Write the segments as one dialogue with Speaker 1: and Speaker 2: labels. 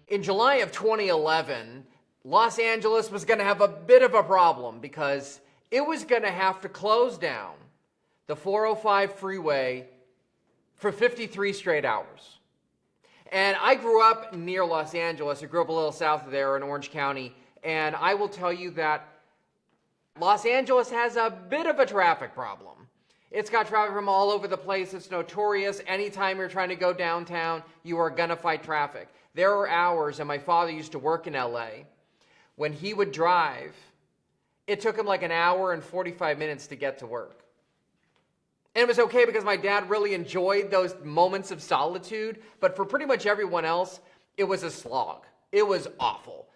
Speaker 1: In July of 2011, Los Angeles was going to have a bit of a problem because it was going to have to close down the 405 freeway for 53 straight hours. And I grew up near Los Angeles. I grew up a little south of there in Orange County. And I will tell you that Los Angeles has a bit of a traffic problem. It's got traffic from all over the place. It's notorious. Anytime you're trying to go downtown, you are going to fight traffic. There are hours, and my father used to work in LA, when he would drive, it took him like an hour and 45 minutes to get to work. And it was okay because my dad really enjoyed those moments of solitude, but for pretty much everyone else, it was a slog. It was awful.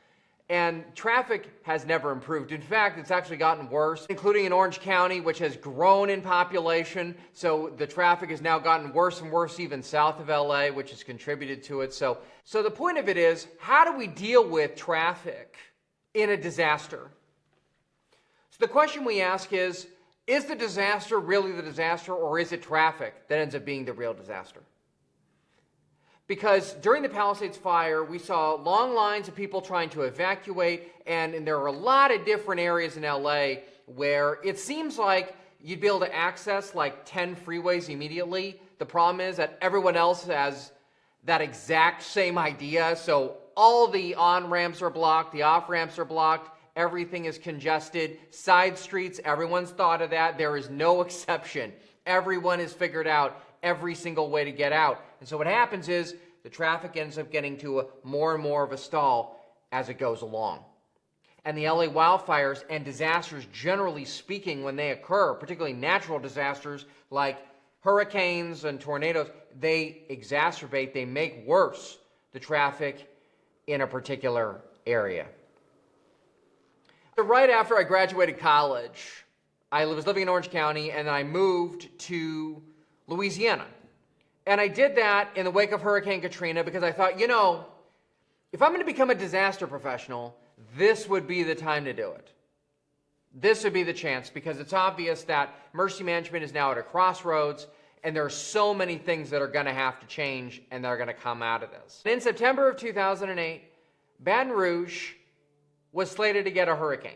Speaker 1: And traffic has never improved. In fact, it's actually gotten worse, including in Orange County, which has grown in population. So the traffic has now gotten worse and worse even south of LA, which has contributed to it. So the point of it is, how do we deal with traffic in a disaster? So the question we ask is the disaster really the disaster, or is it traffic that ends up being the real disaster? Because during the Palisades fire, we saw long lines of people trying to evacuate, and there are a lot of different areas in LA where it seems like you'd be able to access like 10 freeways immediately. The problem is that everyone else has that exact same idea, so all the on-ramps are blocked, the off-ramps are blocked, everything is congested. Side streets, everyone's thought of that. There is no exception. Everyone has figured out every single way to get out. And so what happens is the traffic ends up getting to more and more of a stall as it goes along. And the LA wildfires and disasters, generally speaking, when they occur, particularly natural disasters like hurricanes and tornadoes, they exacerbate, they make worse the traffic in a particular area. So right after I graduated college, I was living in Orange County, and then I moved to Louisiana. And I did that in the wake of Hurricane Katrina because I thought, if I'm going to become a disaster professional, this would be the time to do it. This would be the chance, because it's obvious that emergency management is now at a crossroads, and there are so many things that are going to have to change and that are going to come out of this. In September of 2008, Baton Rouge was slated to get a hurricane.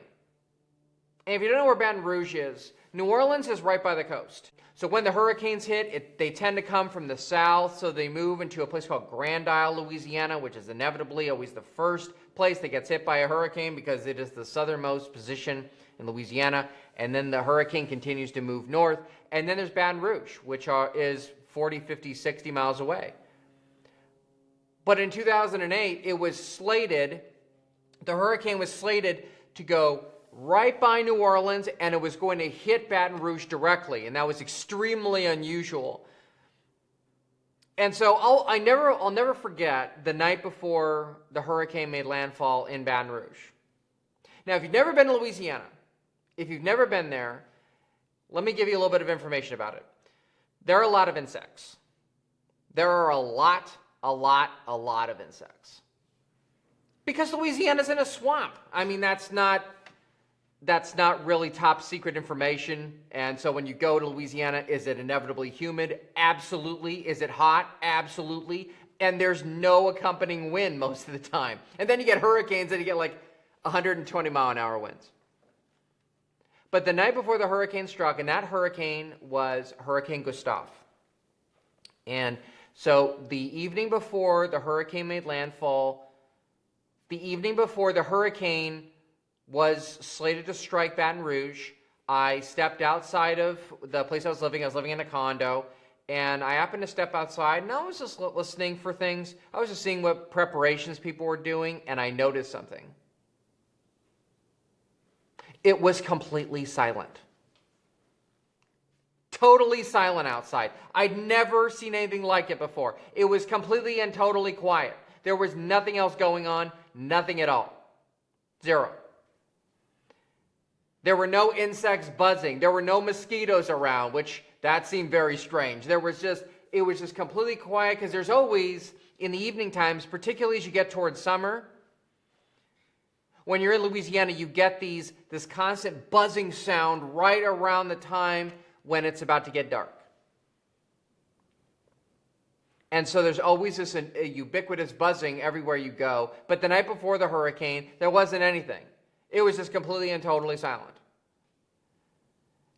Speaker 1: And if you don't know where Baton Rouge is, New Orleans is right by the coast. So when the hurricanes hit, they tend to come from the south, so they move into a place called Grand Isle, Louisiana, which is inevitably always the first place that gets hit by a hurricane because it is the southernmost position in Louisiana. And then the hurricane continues to move north. And then there's Baton Rouge, which is 40, 50, 60 miles away. But in 2008, the hurricane was slated to go right by New Orleans, and it was going to hit Baton Rouge directly, and that was extremely unusual. And so I'll never forget the night before the hurricane made landfall in Baton Rouge. Now, if you've never been to Louisiana, if you've never been there, let me give you a little bit of information about it. There are a lot of insects. There are a lot of insects. Because Louisiana's in a swamp. I mean, that's not really top secret information. And so when you go to Louisiana, is it inevitably humid? Absolutely. Is it hot? Absolutely. And there's no accompanying wind most of the time. And then you get hurricanes and you get like 120 mile an hour winds. But the night before the hurricane struck, and that hurricane was Hurricane Gustav. And so the evening before the hurricane made landfall, the evening before the hurricane was slated to strike Baton Rouge, I stepped outside of the place I was living. I was living in a condo, and I happened to step outside, and I was just listening for things. I was just seeing what preparations people were doing, and I noticed something. It was completely silent. Totally silent outside. I'd never seen anything like it before. It was completely and totally quiet. There was nothing else going on, nothing at all. Zero. There were no insects buzzing. There were no mosquitoes around, which that seemed very strange. It was just completely quiet, because there's always, in the evening times, particularly as you get towards summer, when you're in Louisiana, you get this constant buzzing sound right around the time when it's about to get dark. And so there's always this ubiquitous buzzing everywhere you go. But the night before the hurricane, there wasn't anything. It was just completely and totally silent.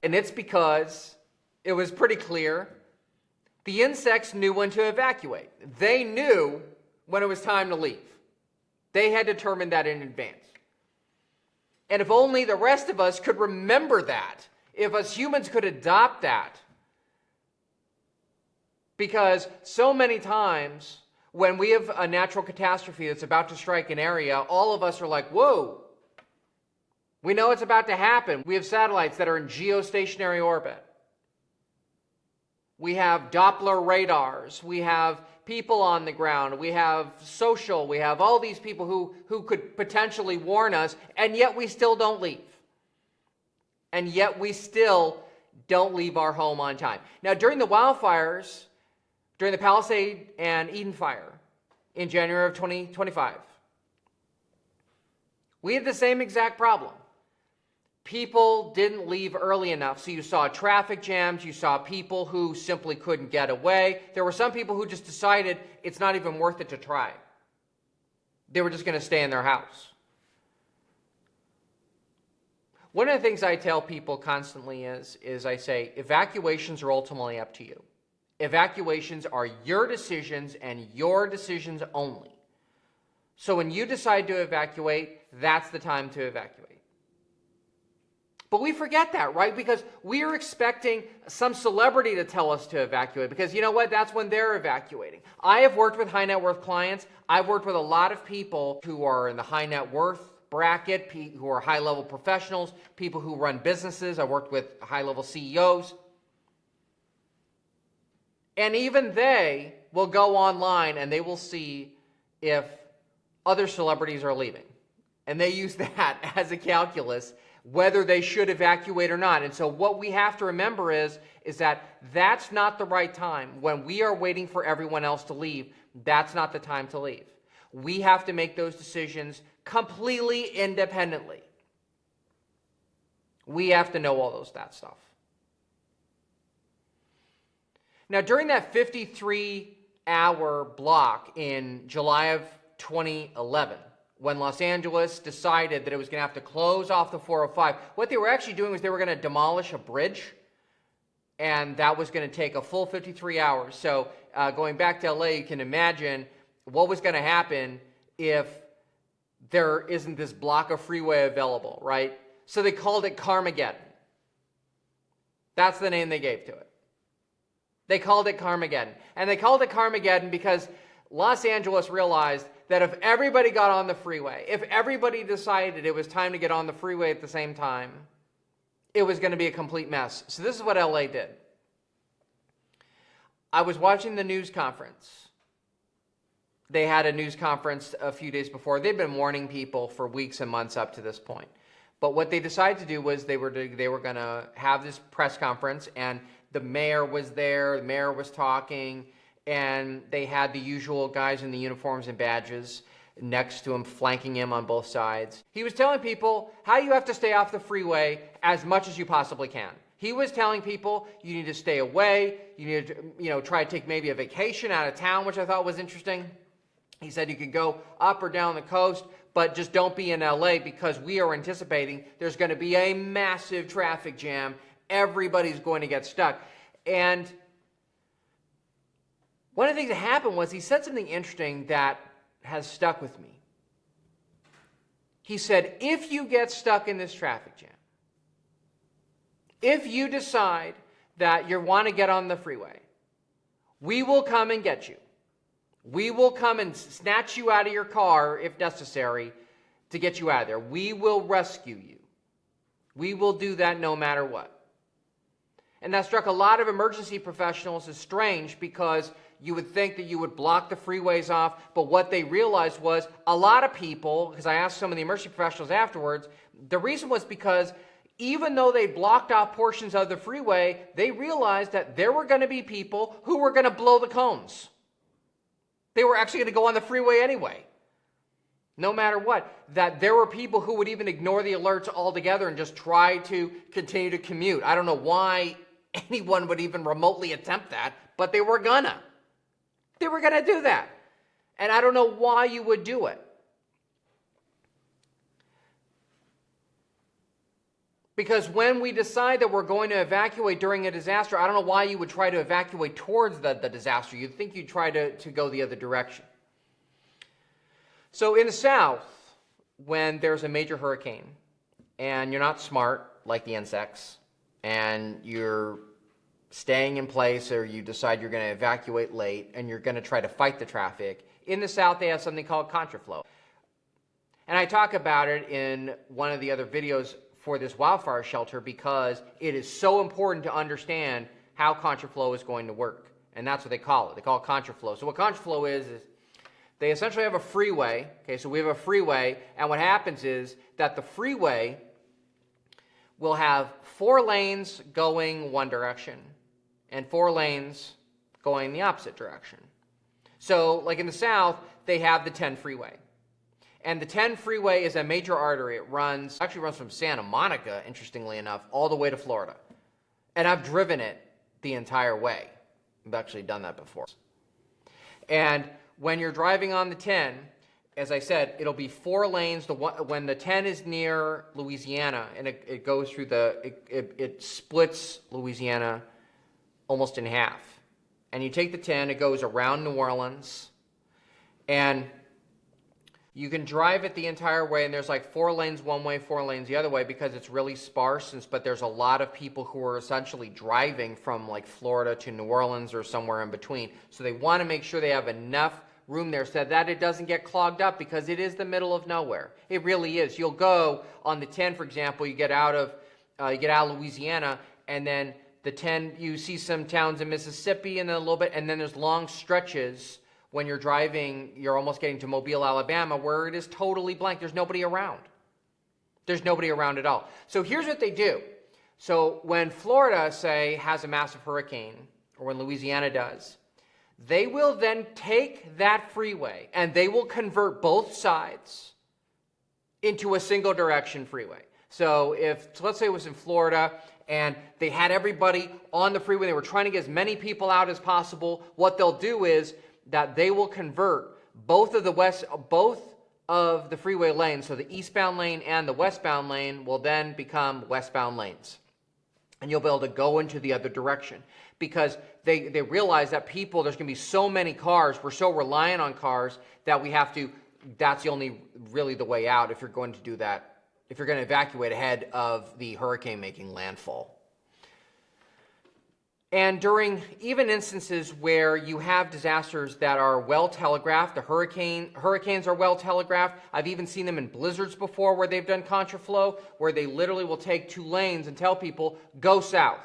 Speaker 1: And it's because it was pretty clear the insects knew when to evacuate. They knew when it was time to leave. They had determined that in advance. And if only the rest of us could remember that, if us humans could adopt that. Because so many times when we have a natural catastrophe that's about to strike an area, all of us are like, whoa, we know it's about to happen. We have satellites that are in geostationary orbit. We have Doppler radars. We have people on the ground. We have social. We have all these people who could potentially warn us, and yet we still don't leave. And yet we still don't leave our home on time. Now, during the wildfires, during the Palisade and Eden fire in January of 2025, we had the same exact problem. People didn't leave early enough, so you saw traffic jams, you saw people who simply couldn't get away. There were some people who just decided it's not even worth it to try. They were just going to stay in their house. One of the things I tell people constantly is I say, evacuations are ultimately up to you. Evacuations are your decisions and your decisions only. So when you decide to evacuate, that's the time to evacuate. But we forget that, right? Because we are expecting some celebrity to tell us to evacuate, because you know what? That's when they're evacuating. I have worked with high net worth clients. I've worked with a lot of people who are in the high net worth bracket, who are high level professionals, people who run businesses. I worked with high level CEOs. And even they will go online and they will see if other celebrities are leaving. And they use that as a calculus, whether they should evacuate or not. And so what we have to remember is that that's not the right time. When we are waiting for everyone else to leave, that's not the time to leave. We have to make those decisions completely independently. We have to know all that stuff. Now, during that 53-hour block in July of 2011, when Los Angeles decided that it was going to have to close off the 405, what they were actually doing was they were going to demolish a bridge, and that was going to take a full 53 hours. So going back to LA, you can imagine what was going to happen if there isn't this block of freeway available, right? So they called it Carmageddon. That's the name they gave to it. They called it Carmageddon. And they called it Carmageddon because Los Angeles realized that if everybody got on the freeway, if everybody decided it was time to get on the freeway at the same time, it was going to be a complete mess. So this is what LA did. I was watching the news conference. They had a news conference a few days before. They'd been warning people for weeks and months up to this point. But what they decided to do was they were going to have this press conference, and the mayor was there, the mayor was talking, and they had the usual guys in the uniforms and badges next to him, flanking him on both sides. He was telling people how you have to stay off the freeway as much as you possibly can. He was telling people you need to stay away, you need to try to take maybe a vacation out of town, which I thought was interesting. He said you could go up or down the coast, but just don't be in LA because we are anticipating there's going to be a massive traffic jam. Everybody's going to get stuck. And one of the things that happened was he said something interesting that has stuck with me. He said, if you get stuck in this traffic jam, if you decide that you want to get on the freeway, we will come and get you. We will come and snatch you out of your car if necessary to get you out of there. We will rescue you. We will do that no matter what. And that struck a lot of emergency professionals as strange because you would think that you would block the freeways off, but what they realized was a lot of people, because I asked some of the emergency professionals afterwards, the reason was because even though they blocked off portions of the freeway, they realized that there were going to be people who were going to blow the cones. They were actually going to go on the freeway anyway, no matter what. That there were people who would even ignore the alerts altogether and just try to continue to commute. I don't know why anyone would even remotely attempt that, but they were gonna. They were going to do that. And I don't know why you would do it. Because when we decide that we're going to evacuate during a disaster, I don't know why you would try to evacuate towards the disaster. You'd think you'd try to go the other direction. So in the South, when there's a major hurricane, and you're not smart like the insects, and you're staying in place, or you decide you're going to evacuate late, and you're going to try to fight the traffic, in the South they have something called Contraflow. And I talk about it in one of the other videos for this wildfire shelter because it is so important to understand how Contraflow is going to work. And that's what they call it. They call it Contraflow. So what Contraflow is they essentially have a freeway. Okay, so we have a freeway, and what happens is that the freeway will have 4 lanes going one direction and 4 lanes going the opposite direction. So like in the South, they have the 10 freeway. And the 10 freeway is a major artery. It actually runs from Santa Monica, interestingly enough, all the way to Florida. And I've driven it the entire way. I've actually done that before. And when you're driving on the 10, as I said, it'll be 4 lanes. When the 10 is near Louisiana, and it goes through it splits Louisiana almost in half. And you take the 10, it goes around New Orleans, and you can drive it the entire way, and there's like 4 lanes one way, 4 lanes the other way because it's really sparse, but there's a lot of people who are essentially driving from like Florida to New Orleans or somewhere in between. So they want to make sure they have enough room there so that it doesn't get clogged up because it is the middle of nowhere. It really is. You'll go on the 10, for example, you get out of Louisiana, and then the 10, you see some towns in Mississippi, and then a little bit, and then there's long stretches when you're driving, you're almost getting to Mobile, Alabama, where it is totally blank. There's nobody around. There's nobody around at all. So here's what they do. So when Florida, say, has a massive hurricane, or when Louisiana does, they will then take that freeway and they will convert both sides into a single direction freeway. So let's say it was in Florida and they had everybody on the freeway, they were trying to get as many people out as possible, what they'll do is that they will convert both of the freeway lanes, so the eastbound lane and the westbound lane will then become westbound lanes. And you'll be able to go into the other direction because they realize that there's going to be so many cars, we're so reliant on cars that that's the only really the way out if you're going to do that, if you're going to evacuate ahead of the hurricane making landfall. And during even instances where you have disasters that are well telegraphed, the hurricanes are well telegraphed. I've even seen them in blizzards before where they've done contraflow, where they literally will take 2 lanes and tell people, go south.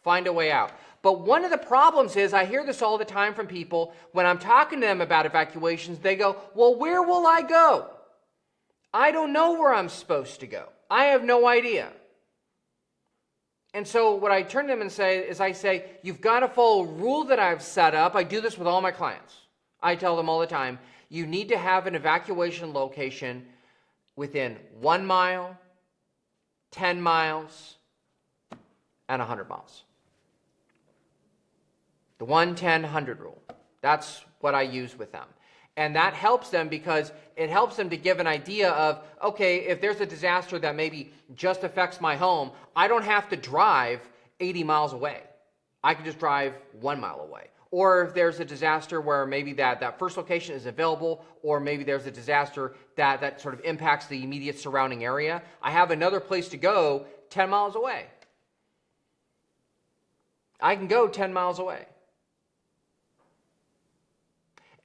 Speaker 1: Find a way out. But one of the problems is, I hear this all the time from people, when I'm talking to them about evacuations, they go, well, where will I go? I don't know where I'm supposed to go. I have no idea. And so what I turn to them and say is you've got to follow a rule that I've set up. I do this with all my clients. I tell them all the time, you need to have an evacuation location within 1 mile, 10 miles, and 100 miles. The 1, 10, 100 rule. That's what I use with them. And that helps them because it helps them to give an idea of, okay, if there's a disaster that maybe just affects my home, I don't have to drive 80 miles away. I can just drive 1 mile away. Or if there's a disaster where maybe that first location is available, or maybe there's a disaster that sort of impacts the immediate surrounding area, I have another place to go 10 miles away. I can go 10 miles away.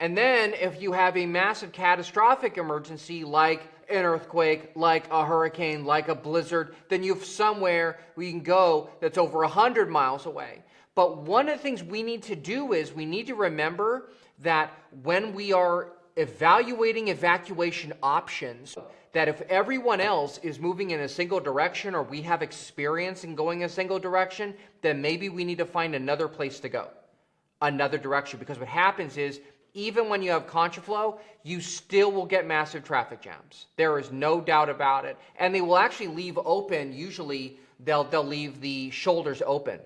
Speaker 1: And then if you have a massive catastrophic emergency like an earthquake, like a hurricane, like a blizzard, then you have somewhere where you can go that's over 100 miles away. But one of the things we need to do is we need to remember that when we are evaluating evacuation options, that if everyone else is moving in a single direction or we have experience in going a single direction, then maybe we need to find another place to go, another direction. Because what happens is, even when you have contraflow, you still will get massive traffic jams. There is no doubt about it. And they will actually leave open, usually they'll leave the shoulders open.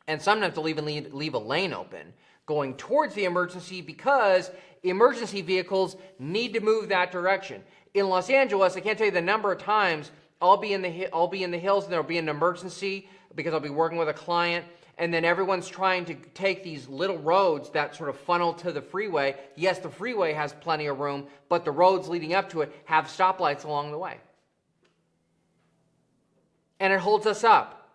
Speaker 1: And sometimes they'll even leave a lane open. going towards the emergency because emergency vehicles need to move that direction. In Los Angeles, I can't tell you the number of times I'll be in the hills and there'll be an emergency because I'll be working with a client, and then everyone's trying to take these little roads that sort of funnel to the freeway. Yes, the freeway has plenty of room, but the roads leading up to it have stoplights along the way. And it holds us up,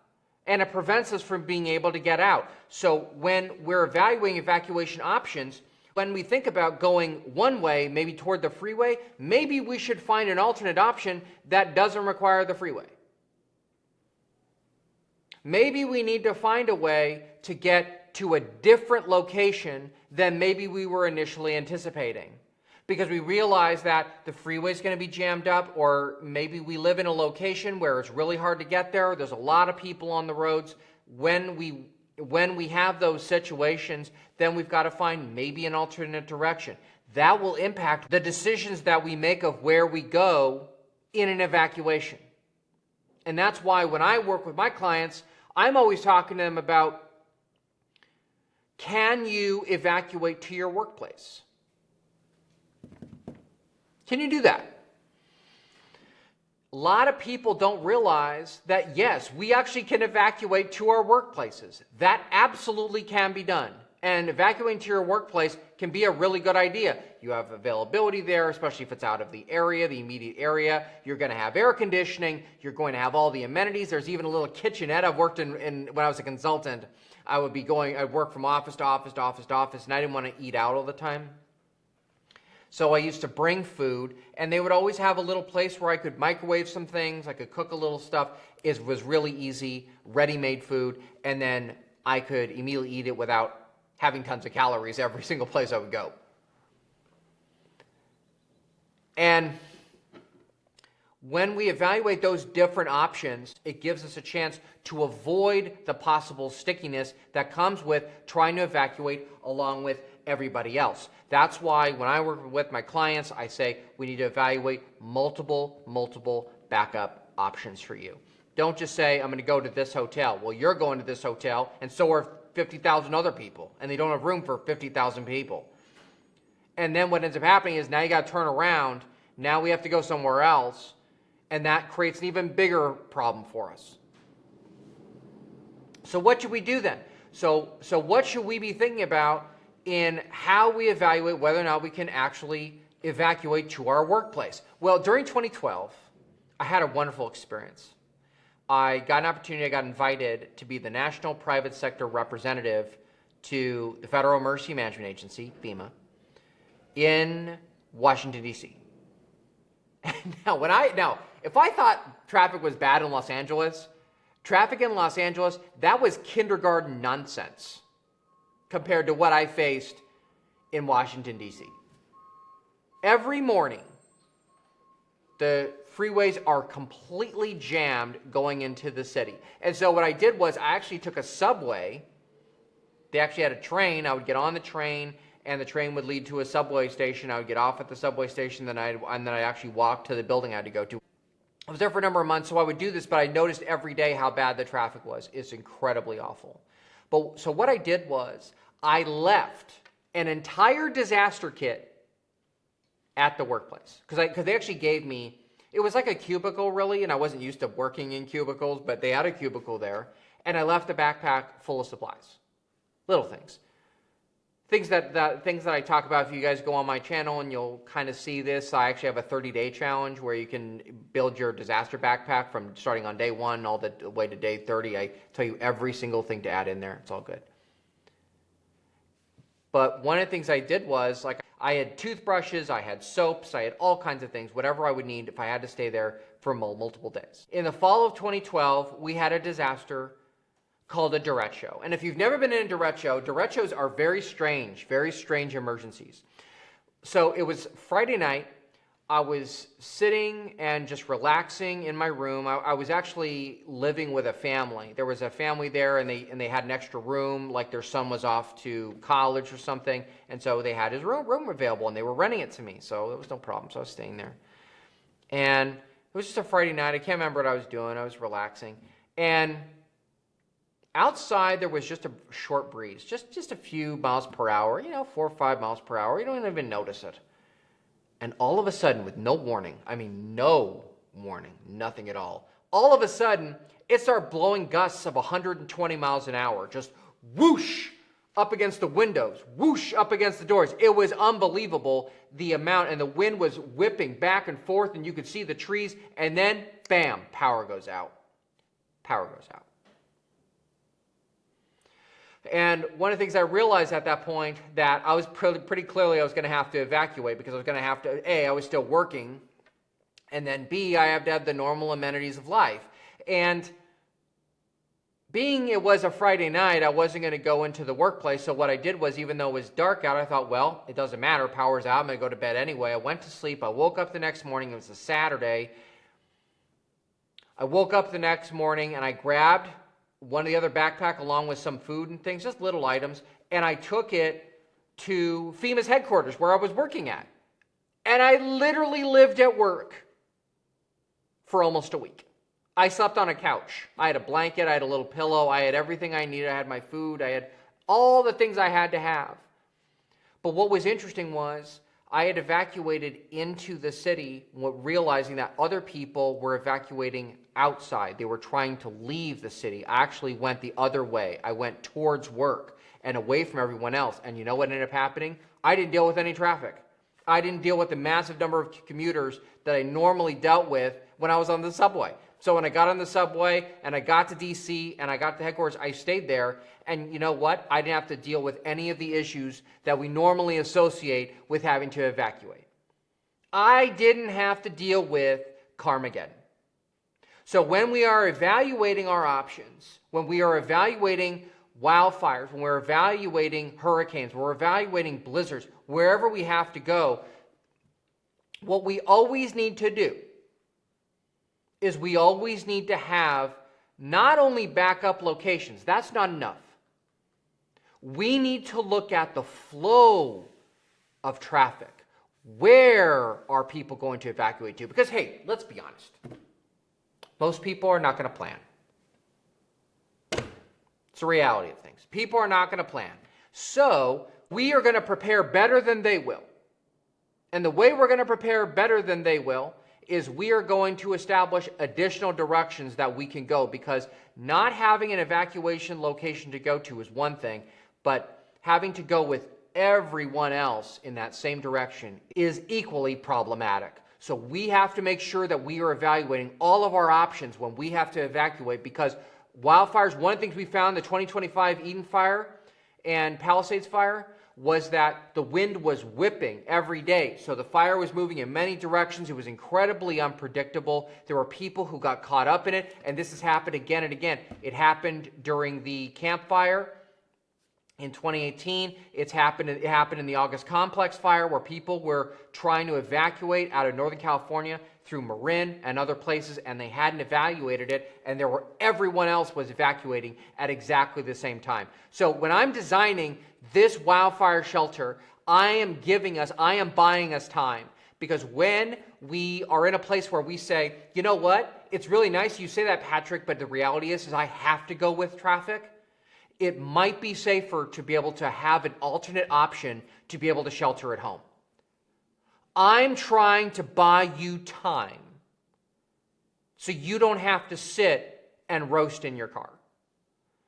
Speaker 1: and it prevents us from being able to get out. So when we're evaluating evacuation options, when we think about going one way, maybe toward the freeway, maybe we should find an alternate option that doesn't require the freeway. Maybe we need to find a way to get to a different location than maybe we were initially anticipating, because we realize that the freeway is going to be jammed up, or maybe we live in a location where it's really hard to get there. There's a lot of people on the roads. When we have those situations, then we've got to find maybe an alternate direction. That will impact the decisions that we make of where we go in an evacuation. And that's why when I work with my clients, I'm always talking to them about, can you evacuate to your workplace? Can you do that? A lot of people don't realize that, yes, we actually can evacuate to our workplaces. That absolutely can be done. And evacuating to your workplace can be a really good idea. You have availability there, especially if it's out of the area, the immediate area. You're going to have air conditioning. You're going to have all the amenities. There's even a little kitchenette. I've worked in when I was a consultant, I'd work from office to office to office to office, and I didn't want to eat out all the time. So I used to bring food, and they would always have a little place where I could microwave some things. I could cook a little stuff. It was really easy, ready-made food, and then I could immediately eat it without having tons of calories every single place I would go. And when we evaluate those different options, it gives us a chance to avoid the possible stickiness that comes with trying to evacuate along with everybody else. That's why when I work with my clients, I say we need to evaluate multiple backup options for you. Don't just say, I'm going to go to this hotel. Well, you're going to this hotel, and so are 50,000 other people, and they don't have room for 50,000 people. And then what ends up happening is now you got to turn around. Now we have to go somewhere else, and that creates an even bigger problem for us. So what should we do then? So what should we be thinking about in how we evaluate whether or not we can actually evacuate to our workplace? Well, during 2012, I had a wonderful experience. I got invited to be the National Private Sector Representative to the Federal Emergency Management Agency, FEMA, in Washington, D.C. Now, if I thought traffic was bad in Los Angeles, traffic in Los Angeles, that was kindergarten nonsense compared to what I faced in Washington, D.C. Every morning, the freeways are completely jammed going into the city. And so what I did was I actually took a subway. They actually had a train. I would get on the train, and the train would lead to a subway station. I would get off at the subway station, and then I actually walked to the building I had to go to. I was there for a number of months, so I would do this, but I noticed every day how bad the traffic was. It's incredibly awful. So what I did was I left an entire disaster kit at the workplace, because they actually gave me, it was like a cubicle really, and I wasn't used to working in cubicles, but they had a cubicle there, and I left a backpack full of supplies, little things. Things that I talk about. If you guys go on my channel and you'll kind of see this, I actually have a 30-day challenge where you can build your disaster backpack from starting on day 1 all the way to day 30. I tell you every single thing to add in there. It's all good. But one of the things I did was, like, I had toothbrushes, I had soaps, I had all kinds of things, whatever I would need if I had to stay there for multiple days. In the fall of 2012, we had a disaster called a Derecho. And if you've never been in a Derecho, Derechos are very strange emergencies. So it was Friday night. I was sitting and just relaxing in my room. I was actually living with a family. There was a family there, and they had an extra room, like their son was off to college or something, and so they had his room available, and they were renting it to me, so there was no problem. So I was staying there. And it was just a Friday night. I can't remember what I was doing. I was relaxing. And Outside, there was just a short breeze, just a few miles per hour, 4 or 5 miles per hour. You don't even notice it. And all of a sudden, with no warning, no warning, nothing at all, all of a sudden, it started blowing gusts of 120 miles an hour, just whoosh up against the windows, whoosh up against the doors. It was unbelievable, the amount, and the wind was whipping back and forth, and you could see the trees, and then, bam, power goes out. Power goes out. And one of the things I realized at that point, that I was pretty clearly I was going to have to evacuate, because I was going to have to, A, I was still working, and then B, I have to have the normal amenities of life. And being it was a Friday night, I wasn't going to go into the workplace, so what I did was, even though it was dark out, I thought, well, it doesn't matter, power's out, I'm going to go to bed anyway. I went to sleep, I woke up the next morning, it was a Saturday. I woke up the next morning and I grabbed one of the other backpack along with some food and things, just little items, and I took it to FEMA's headquarters where I was working at. And I literally lived at work for almost a week. I slept on a couch. I had a blanket, I had a little pillow, I had everything I needed, I had my food, I had all the things I had to have. But what was interesting was I had evacuated into the city, realizing that other people were evacuating outside. They were trying to leave the city. I actually went the other way. I went towards work and away from everyone else. And you know what ended up happening? I didn't deal with any traffic. I didn't deal with the massive number of commuters that I normally dealt with when I was on the subway. So when I got on the subway and I got to DC and I got to headquarters, I stayed there. And you know what? I didn't have to deal with any of the issues that we normally associate with having to evacuate. I didn't have to deal with Carmageddon. So when we are evaluating our options, when we are evaluating wildfires, when we're evaluating hurricanes, we're evaluating blizzards, wherever we have to go, what we always need to do is we always need to have not only backup locations, that's not enough. We need to look at the flow of traffic. Where are people going to evacuate to? Because, hey, let's be honest. Most people are not going to plan. It's the reality of things. People are not going to plan. So we are going to prepare better than they will. And the way we're going to prepare better than they will is we are going to establish additional directions that we can go, because not having an evacuation location to go to is one thing, but having to go with everyone else in that same direction is equally problematic. So we have to make sure that we are evaluating all of our options when we have to evacuate, because wildfires, one of the things we found, the 2025 Eden fire and Palisades fire, was that the wind was whipping every day. So the fire was moving in many directions. It was incredibly unpredictable. There were people who got caught up in it, and this has happened again and again. It happened during the Camp Fire in 2018. It happened in the August Complex fire, where people were trying to evacuate out of Northern California through Marin and other places, and they hadn't evaluated it, and everyone else was evacuating at exactly the same time. So when I'm designing this wildfire shelter, I am buying us time, because when we are in a place where we say, you know what, it's really nice you say that, Patrick, but the reality is I have to go with traffic, it might be safer to be able to have an alternate option to be able to shelter at home. I'm trying to buy you time so you don't have to sit and roast in your car,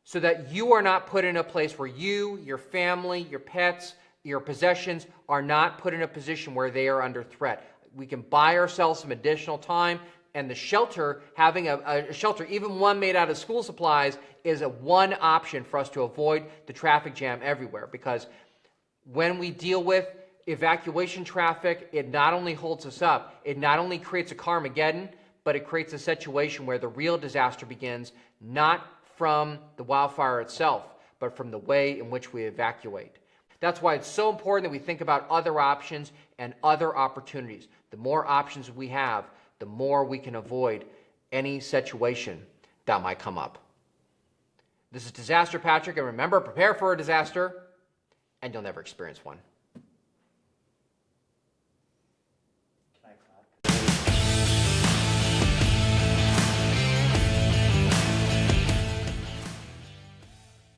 Speaker 1: so that you are not put in a place where you, your family, your pets, your possessions are not put in a position where they are under threat. We can buy ourselves some additional time, and the shelter, having a shelter, even one made out of school supplies, is one option for us to avoid the traffic jam everywhere. Because when we deal with evacuation traffic, it not only holds us up, it not only creates a Carmageddon, but it creates a situation where the real disaster begins, not from the wildfire itself, but from the way in which we evacuate. That's why it's so important that we think about other options and other opportunities. The more options we have, the more we can avoid any situation that might come up. This is Disaster Patrick, and remember, prepare for a disaster, and you'll never experience one.